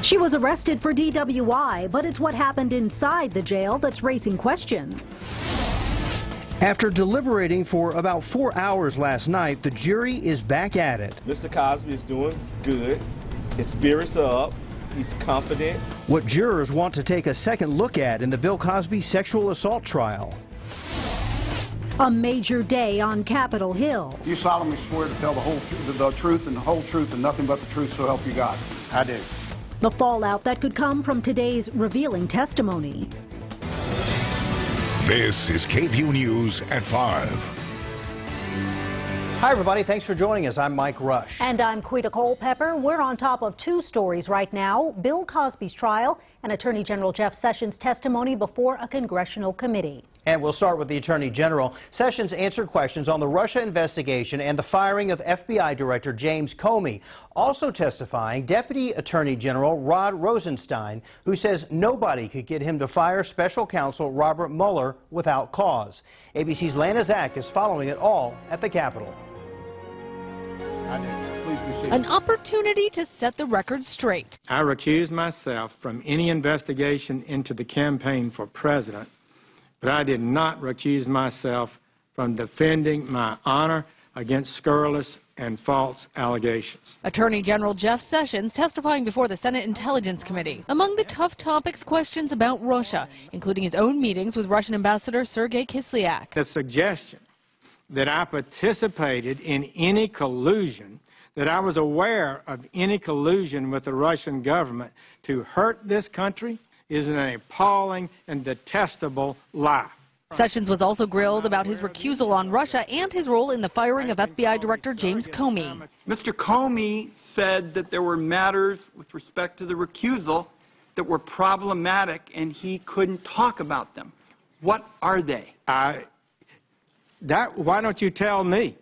She was arrested for DWI, but it's what happened inside the jail that's raising questions. After deliberating for about 4 hours last night, the jury is back at it. Mr. Cosby is doing good. His spirits are up. He's confident. What jurors want to take a second look at in the Bill Cosby sexual assault trial. A major day on Capitol Hill. You solemnly swear to tell the truth and the whole truth and nothing but the truth, so help you God. I do. The fallout that could come from today's revealing testimony. This is KVUE News at 5. Hi, everybody. Thanks for joining us. I'm Mike Rush. And I'm Quita Culpepper. We're on top of two stories right now: Bill Cosby's trial and Attorney General Jeff Sessions' testimony before a congressional committee. And we'll start with the Attorney General. Sessions answered questions on the Russia investigation and the firing of FBI Director James Comey. Also testifying, Deputy Attorney General Rod Rosenstein, who says nobody could get him to fire Special Counsel Robert Mueller without cause. ABC's Lana Zach is following it all at the Capitol. Please be seated. An opportunity to set the record straight. I recuse myself from any investigation into the campaign for president, but I did not recuse myself from defending my honor against scurrilous and false allegations. Attorney General Jeff Sessions testifying before the Senate Intelligence Committee. Among the tough topics, questions about Russia, including his own meetings with Russian Ambassador Sergei Kislyak. The suggestion that I participated in any collusion, that I was aware of any collusion with the Russian government to hurt this country, is an appalling and detestable lie. Sessions was also grilled about his recusal on Russia and his role in the firing of FBI Director James Comey. Mr. Comey said that there were matters with respect to the recusal that were problematic and he couldn't talk about them. What are they? Why don't you tell me?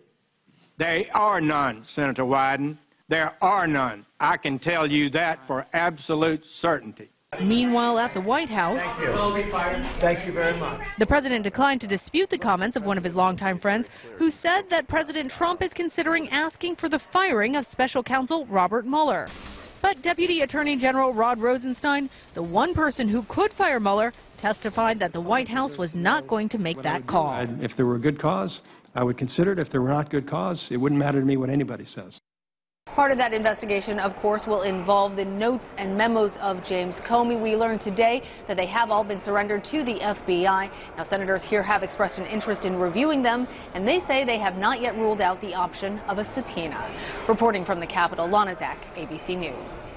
There are none, Senator Wyden. There are none. I can tell you that for absolute certainty. Meanwhile, at the White House, Thank you very much. the president declined to dispute the comments of one of his longtime friends who said that President Trump is considering asking for the firing of Special Counsel Robert Mueller. But Deputy Attorney General Rod Rosenstein, the one person who could fire Mueller, testified that the White House was not going to make that call. If there were a good cause, I would consider it. If there were not good cause, it wouldn't matter to me what anybody says. Part of that investigation, of course, will involve the notes and memos of James Comey. We learned today that they have all been surrendered to the FBI. Now, senators here have expressed an interest in reviewing them, and they say they have not yet ruled out the option of a subpoena. Reporting from the Capitol, Lana Zach, ABC News.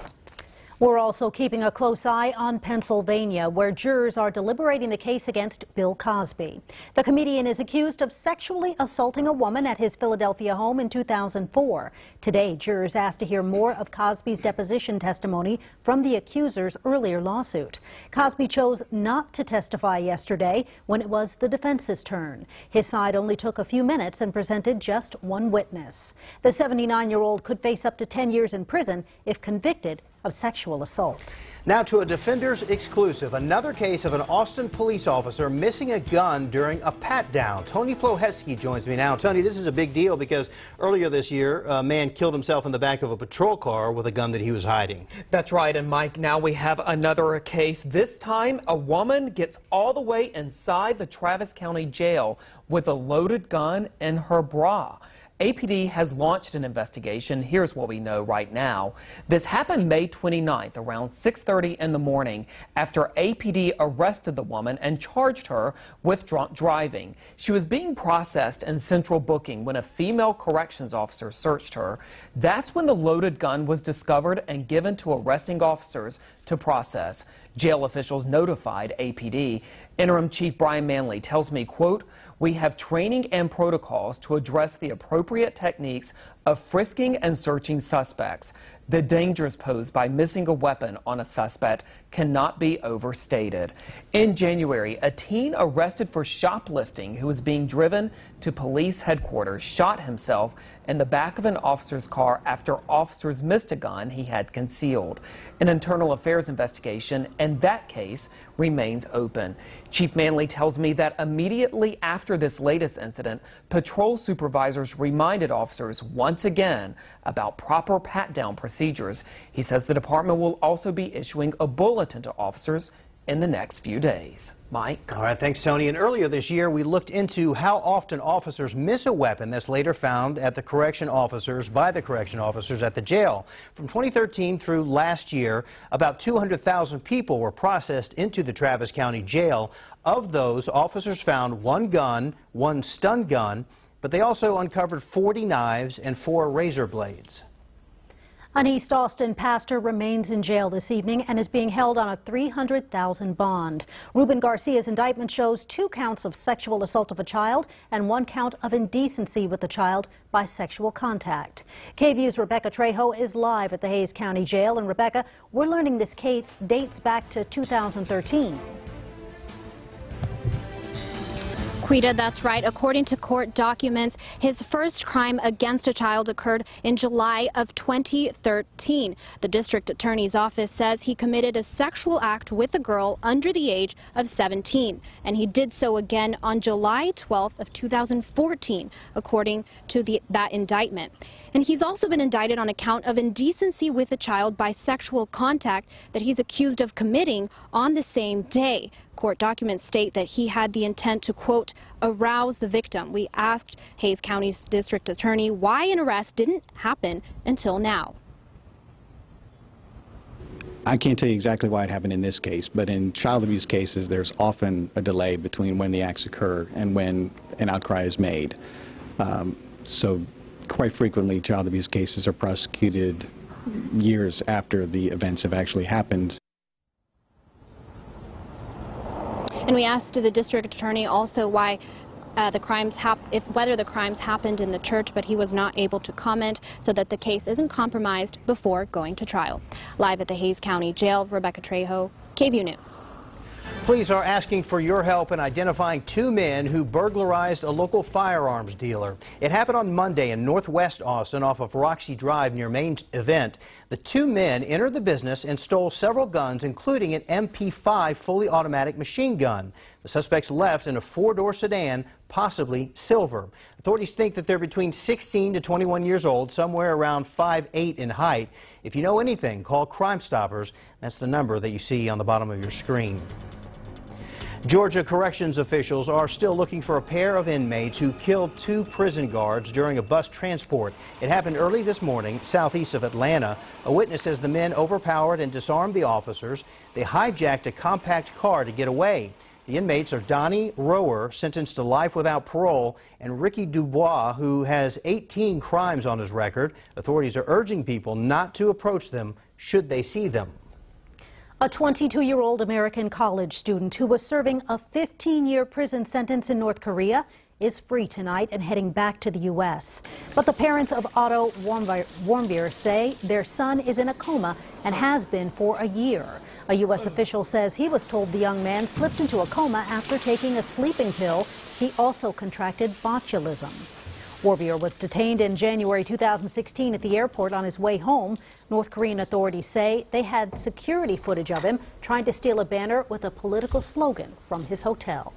We're also keeping a close eye on Pennsylvania, where jurors are deliberating the case against Bill Cosby. The comedian is accused of sexually assaulting a woman at his Philadelphia home in 2004. Today, jurors asked to hear more of Cosby's deposition testimony from the accuser's earlier lawsuit. Cosby chose not to testify yesterday when it was the defense's turn. His side only took a few minutes and presented just one witness. The 79-year-old could face up to 10 years in prison if convicted of sexual assault. Now to a Defenders exclusive, another case of an Austin police officer missing a gun during a pat-down. Tony Plohetsky joins me now. Tony, this is a big deal because earlier this year, a man killed himself in the back of a patrol car with a gun that he was hiding. That's right, and Mike, now we have another case. This time, a woman gets all the way inside the Travis County Jail with a loaded gun in her bra. APD has launched an investigation. Here's what we know right now. This happened May 29th around 6:30 in the morning after APD arrested the woman and charged her with drunk driving. She was being processed in central booking when a female corrections officer searched her. That's when the loaded gun was discovered and given to arresting officers to process. Jail officials notified APD. Interim Chief Brian Manley tells me, quote, "We have training and protocols to address the appropriate techniques of frisking and searching suspects. The dangers posed by missing a weapon on a suspect cannot be overstated." In January, a teen arrested for shoplifting who was being driven to police headquarters shot himself in the back of an officer's car after officers missed a gun he had concealed. An internal affairs investigation in that case remains open. Chief Manley tells me that immediately after this latest incident, patrol supervisors reminded officers once once again about proper pat-down procedures. He says the department will also be issuing a bulletin to officers in the next few days. Mike? All right, thanks, Tony. And earlier this year, we looked into how often officers miss a weapon that's later found at the by the correction officers at the jail. From 2013 through last year, about 200,000 people were processed into the Travis County Jail. Of those, officers found one gun, one stun gun, but they also uncovered 40 knives and 4 razor blades. An East Austin pastor remains in jail this evening and is being held on a $300,000 bond. Ruben Garcia's indictment shows 2 counts of sexual assault of a child and 1 count of indecency with the child by sexual contact. KVUE's Rebecca Trejo is live at the Hays County Jail. And Rebecca, we're learning this case dates back to 2013. Quita, that's right. According to court documents, his first crime against a child occurred in July of 2013. The district attorney's office says he committed a sexual act with a girl under the age of 17, and he did so again on July 12th of 2014, according to that indictment. And he's also been indicted on a count of indecency with a child by sexual contact that he's accused of committing on the same day. Court documents state that he had the intent to, quote, arouse the victim. We asked Hays County's district attorney why an arrest didn't happen until now. I can't tell you exactly why it happened in this case, but in child abuse cases, there's often a delay between when the acts occur and when an outcry is made. So quite frequently, child abuse cases are prosecuted years after the events have actually happened. And we asked the district attorney also why whether the crimes happened in the church, but he was not able to comment so that the case isn't compromised before going to trial. Live at the Hays County Jail, Rebecca Trejo, KVUE News. Police are asking for your help in identifying 2 men who burglarized a local firearms dealer. It happened on Monday in northwest Austin off of Roxy Drive near Main Event. The 2 men entered the business and stole several guns, including an MP5 fully automatic machine gun. The suspects left in a 4-door sedan, possibly silver. Authorities think that they're between 16 to 21 years old, somewhere around 5'8" in height. If you know anything, call Crime Stoppers. That's the number that you see on the bottom of your screen. Georgia corrections officials are still looking for a pair of inmates who killed 2 prison guards during a bus transport. It happened early this morning southeast of Atlanta. A witness says the men overpowered and disarmed the officers. They hijacked a compact car to get away. The inmates are Donnie Rower, sentenced to life without parole, and Ricky Dubois, who has 18 crimes on his record. Authorities are urging people not to approach them should they see them. A 22-year-old American college student who was serving a 15-year prison sentence in North Korea is free tonight and heading back to the U.S. But the parents of Otto Warmbier say their son is in a coma and has been for a year. A U.S. official says he was told the young man slipped into a coma after taking a sleeping pill. He also contracted botulism. Warmbier was detained in January 2016 at the airport on his way home. North Korean authorities say they had security footage of him trying to steal a banner with a political slogan from his hotel.